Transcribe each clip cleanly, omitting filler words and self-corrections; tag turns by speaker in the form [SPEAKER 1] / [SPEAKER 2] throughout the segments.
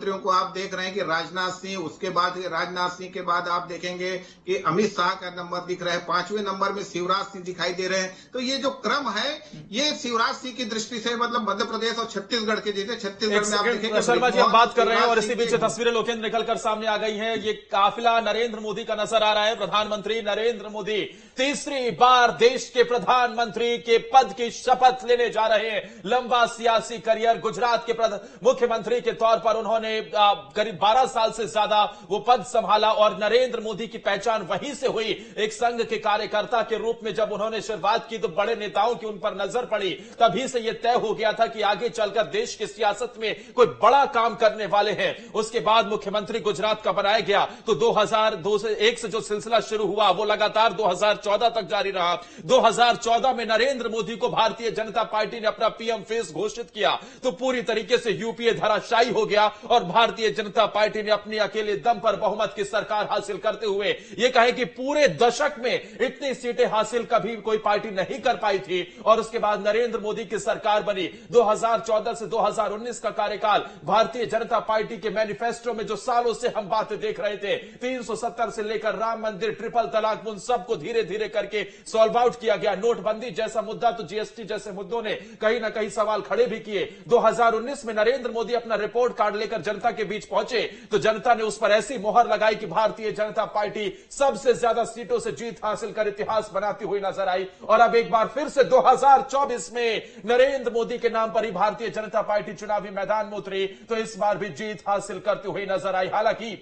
[SPEAKER 1] मंत्रियों को आप देख रहे हैं कि राजनाथ सिंह, उसके बाद राजनाथ सिंह के बाद आप देखेंगे कि अमित शाह का नंबर दिख रहा है, 5वें नंबर में शिवराज सिंह दिखाई दे रहे हैं। तो ये जो क्रम है, ये शिवराज सिंह की दृष्टि से मतलब मध्य प्रदेश और छत्तीसगढ़ के जैसे छत्तीसगढ़ में आप देखेंगे।
[SPEAKER 2] शर्मा जी, हम बात कर रहे हैं और इसी बीच तस्वीरें लोकेंद्र निकलकर सामने आ गई हैं। ये काफिला नरेंद्र मोदी का नजर आ रहा है। प्रधानमंत्री नरेंद्र मोदी तीसरी बार देश के प्रधानमंत्री के पद की शपथ लेने जा रहे हैं। लंबा सियासी करियर, गुजरात के मुख्यमंत्री के तौर पर उन्होंने करीब 12 साल से ज्यादा वो पद संभाला और नरेंद्र मोदी की पहचान वहीं से हुई। एक संघ के कार्यकर्ता के रूप में जब उन्होंने शुरुआत की तो बड़े नेताओं की उन पर नजर पड़ी। तभी से यह तय हो गया था कि आगे चलकर देश की सियासत में कोई बड़ा काम करने वाले हैं। उसके बाद मुख्यमंत्री गुजरात का बनाया गया तो 2001 से जो सिलसिला शुरू हुआ वो लगातार 2014 तक जारी रहा। 2014 में नरेंद्र मोदी को भारतीय जनता पार्टी ने अपना पीएम फेस घोषित किया तो पूरी तरीके से यूपीए धराशायी हो गया और भारतीय जनता पार्टी ने अपनी अकेले दम पर बहुमत की सरकार हासिल करते हुए ये कहे कि पूरे दशक में इतनी सीटें हासिल कभी कोई पार्टी नहीं कर पाई थी। और उसके बाद नरेंद्र मोदी की सरकार बनी। 2014 से 2019 का कार्यकाल भारतीय जनता पार्टी के मैनिफेस्टो में जो सालों से हम बातें देख रहे थे, 370 से लेकर राम मंदिर, ट्रिपल तलाक, उन सबको धीरे धीरे करके सॉल्व आउट किया गया। नोटबंदी जैसा मुद्दा तो जीएसटी जैसे मुद्दों ने कहीं ना कहीं सवाल खड़े भी किए। 2019 में नरेंद्र मोदी अपना रिपोर्ट कार्ड लेकर जनता के बीच पहुंचे तो जनता ने उस पर ऐसी मोहर लगाई कि भारतीय जनता पार्टी सबसे ज्यादा सीटों से जीत हासिल कर इतिहास बनाती हुई नजर आई। और अब एक बार फिर से 2024 में नरेंद्र मोदी के नाम पर ही भारतीय जनता पार्टी चुनावी मैदान में उतरी तो इस बार भी जीत हासिल करती हुई नजर आई। हालांकि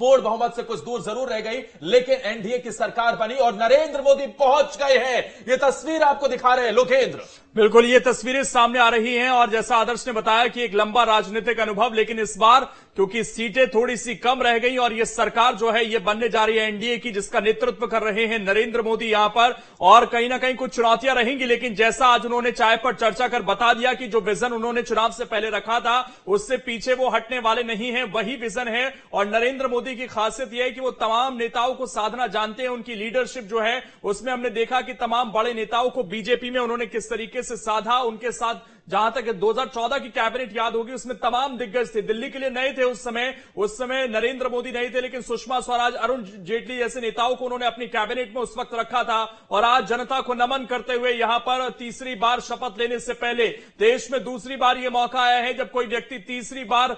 [SPEAKER 2] पूर्ण बहुमत से कुछ दूर जरूर रह गई लेकिन एनडीए की सरकार बनी और नरेंद्र मोदी पहुंच गए हैं। ये तस्वीर आपको दिखा रहे हैं लोकेंद्र।
[SPEAKER 3] बिल्कुल, ये तस्वीरें सामने आ रही हैं और जैसा आदर्श ने बताया कि एक लंबा राजनीतिक अनुभव, लेकिन इस बार क्योंकि सीटें थोड़ी सी कम रह गई और ये सरकार जो है ये बनने जा रही है एनडीए की, जिसका नेतृत्व कर रहे हैं नरेंद्र मोदी यहां पर। और कहीं ना कहीं कुछ चुनौतियां रहेंगी लेकिन जैसा आज उन्होंने चाय पर चर्चा कर बता दिया कि जो विजन उन्होंने चुनाव से पहले रखा था उससे पीछे वो हटने वाले नहीं है, वही विजन है। और नरेंद्र मोदी की खासियत यह है कि वो तमाम नेताओं को साधना जानते हैं। उनकी लीडरशिप जो है उसमें हमने देखा कि तमाम बड़े नेताओं को बीजेपी में उन्होंने किस तरीके से साधा। उनके साथ जहां तक 2014 की कैबिनेट याद होगी उसमें तमाम दिग्गज थे। दिल्ली के लिए नए थे उस समय नरेंद्र मोदी नहीं थे, लेकिन सुषमा स्वराज, अरुण जेटली जैसे नेताओं को उन्होंने अपनी कैबिनेट में उस वक्त रखा था। और आज जनता को नमन करते हुए यहां पर तीसरी बार शपथ लेने से पहले देश में दूसरी बार यह मौका आया है जब कोई व्यक्ति तीसरी बार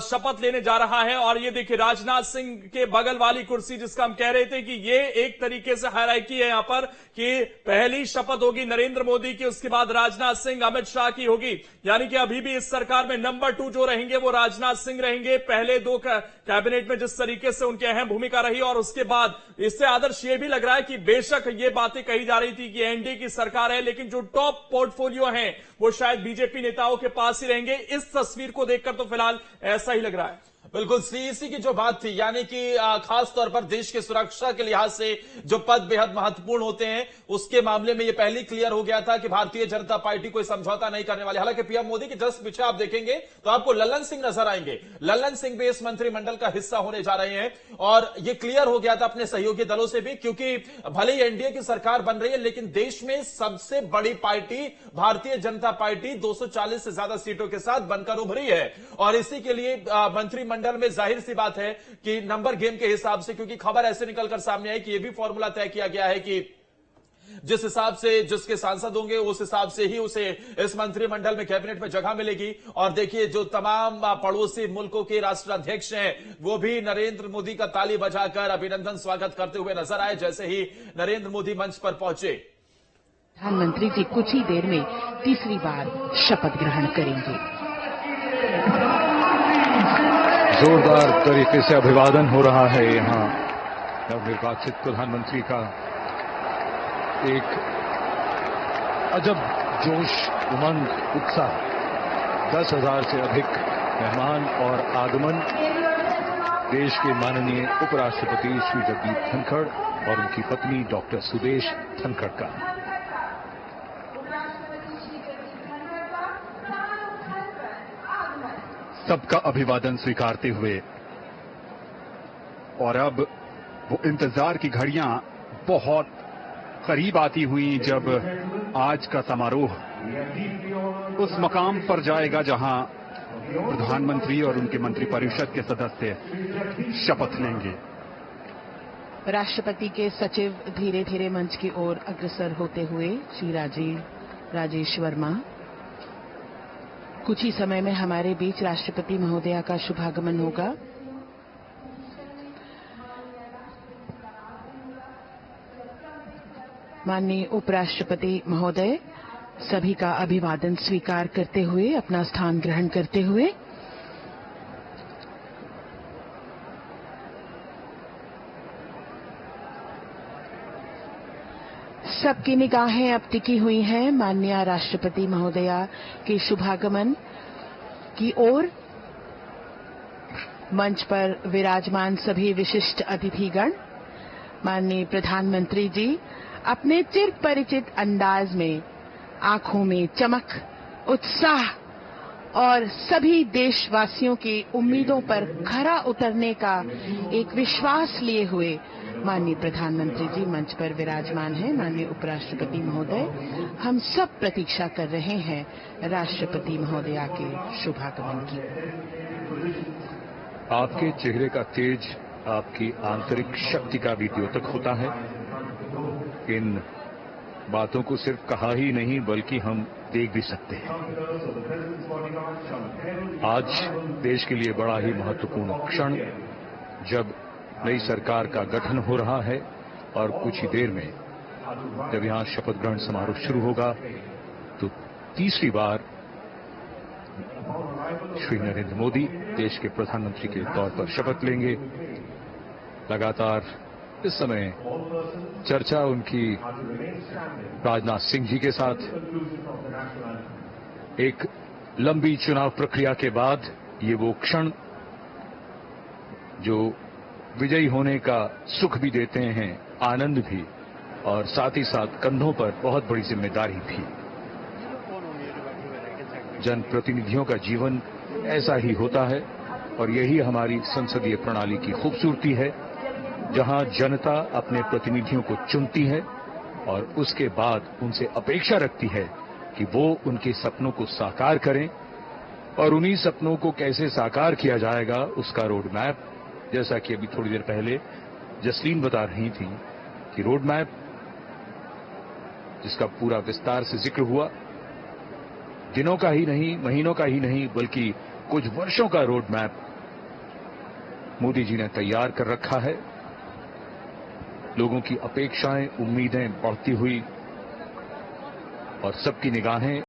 [SPEAKER 3] शपथ लेने जा रहा है। और ये देखिए राजनाथ सिंह के बगल वाली कुर्सी, जिसका हम कह रहे थे कि ये एक तरीके से हायरार्की है यहां पर कि पहली शपथ होगी नरेंद्र मोदी की, उसके बाद राजनाथ सिंह, अमित शाह की होगी। यानी कि अभी भी इस सरकार में नंबर 2 जो रहेंगे वो राजनाथ सिंह रहेंगे। पहले 2 कैबिनेट में जिस तरीके से उनकी अहम भूमिका रही और उसके बाद इससे आदर्श ये भी लग रहा है कि बेशक ये बातें कही जा रही थी कि एनडीए की सरकार है लेकिन जो टॉप पोर्टफोलियो है वो शायद बीजेपी नेताओं के पास ही रहेंगे। इस तस्वीर को देखकर तो फिलहाल ऐसा ही लग रहा है।
[SPEAKER 2] बिल्कुल, सीईसी की जो बात थी यानी कि खास तौर पर देश की सुरक्षा के लिहाज से जो पद बेहद महत्वपूर्ण होते हैं उसके मामले में यह पहले क्लियर हो गया था कि भारतीय जनता पार्टी कोई समझौता नहीं करने वाली। हालांकि पीएम मोदी के जस्ट पीछे आप देखेंगे तो आपको लल्लन सिंह नजर आएंगे। लल्लन सिंह भी इस मंत्रिमंडल का हिस्सा होने जा रहे हैं और यह क्लियर हो गया था अपने सहयोगी दलों से भी, क्योंकि भले ही एनडीए की सरकार बन रही है लेकिन देश में सबसे बड़ी पार्टी भारतीय जनता पार्टी 240 से ज्यादा सीटों के साथ बनकर उभरी है। और इसी के लिए मंत्रिमंडल में जाहिर सी बात है कि नंबर गेम के हिसाब से, क्योंकि खबर ऐसे निकलकर सामने आई कि यह भी फॉर्मूला तय किया गया है कि जिस हिसाब से जिसके सांसद होंगे उस हिसाब से ही उसे इस मंत्रिमंडल में कैबिनेट में जगह मिलेगी। और देखिए जो तमाम पड़ोसी मुल्कों के राष्ट्राध्यक्ष हैं वो भी नरेंद्र मोदी का ताली बजाकर अभिनंदन स्वागत करते हुए नजर आए जैसे ही नरेंद्र मोदी मंच पर पहुंचे।
[SPEAKER 4] प्रधानमंत्री जी कुछ ही देर में तीसरी बार शपथ ग्रहण करेंगे।
[SPEAKER 5] जोरदार तरीके से अभिवादन हो रहा है यहां नवनिर्वाचित प्रधानमंत्री का। एक अजब जोश, उमंग, उत्साह, 10,000 से अधिक मेहमान और आगमन देश के माननीय उपराष्ट्रपति श्री जगदीप धनखड़ और उनकी पत्नी डॉक्टर सुदेश धनखड़ का। सबका अभिवादन स्वीकारते हुए और अब वो इंतजार की घड़ियां बहुत करीब आती हुई जब आज का समारोह उस मकाम पर जाएगा जहां प्रधानमंत्री और उनके मंत्रिपरिषद के सदस्य शपथ लेंगे।
[SPEAKER 4] राष्ट्रपति के सचिव धीरे धीरे मंच की ओर अग्रसर होते हुए श्री राजेश वर्मा। कुछ ही समय में हमारे बीच राष्ट्रपति महोदया का शुभागमन होगा। माननीय उपराष्ट्रपति महोदय सभी का अभिवादन स्वीकार करते हुए अपना स्थान ग्रहण करते हुए सबकी निगाहें अब टिकी हुई हैं माननीय राष्ट्रपति महोदया के शुभागमन की ओर। मंच पर विराजमान सभी विशिष्ट अतिथिगण, माननीय प्रधानमंत्री जी अपने चिर परिचित अंदाज में आंखों में चमक, उत्साह और सभी देशवासियों की उम्मीदों पर खरा उतरने का एक विश्वास लिए हुए माननीय प्रधानमंत्री जी मंच पर विराजमान हैं। माननीय उपराष्ट्रपति महोदय, हम सब प्रतीक्षा कर रहे हैं राष्ट्रपति महोदया के शुभागमन की।
[SPEAKER 5] आपके चेहरे का तेज आपकी आंतरिक शक्ति का भी द्योतक होता है। इन बातों को सिर्फ कहा ही नहीं बल्कि हम देख भी सकते हैं। आज देश के लिए बड़ा ही महत्वपूर्ण क्षण, जब नई सरकार का गठन हो रहा है और कुछ ही देर में जब यहां शपथ ग्रहण समारोह शुरू होगा तो तीसरी बार श्री नरेंद्र मोदी देश के प्रधानमंत्री के तौर पर शपथ लेंगे। लगातार इस समय चर्चा उनकी राजनाथ सिंह जी के साथ, एक लंबी चुनाव प्रक्रिया के बाद ये वो क्षण जो विजयी होने का सुख भी देते हैं, आनंद भी, और साथ ही साथ कंधों पर बहुत बड़ी जिम्मेदारी भी। जनप्रतिनिधियों का जीवन ऐसा ही होता है और यही हमारी संसदीय प्रणाली की खूबसूरती है, जहां जनता अपने प्रतिनिधियों को चुनती है और उसके बाद उनसे अपेक्षा रखती है कि वो उनके सपनों को साकार करें, और उन्हीं सपनों को कैसे साकार किया जाएगा उसका रोड मैप, जैसा कि अभी थोड़ी देर पहले जसलीन बता रही थी कि रोड मैप जिसका पूरा विस्तार से जिक्र हुआ, दिनों का ही नहीं, महीनों का ही नहीं, बल्कि कुछ वर्षों का रोड मैप मोदी जी ने तैयार कर रखा है। लोगों की अपेक्षाएं, उम्मीदें बढ़ती हुई और सबकी निगाहें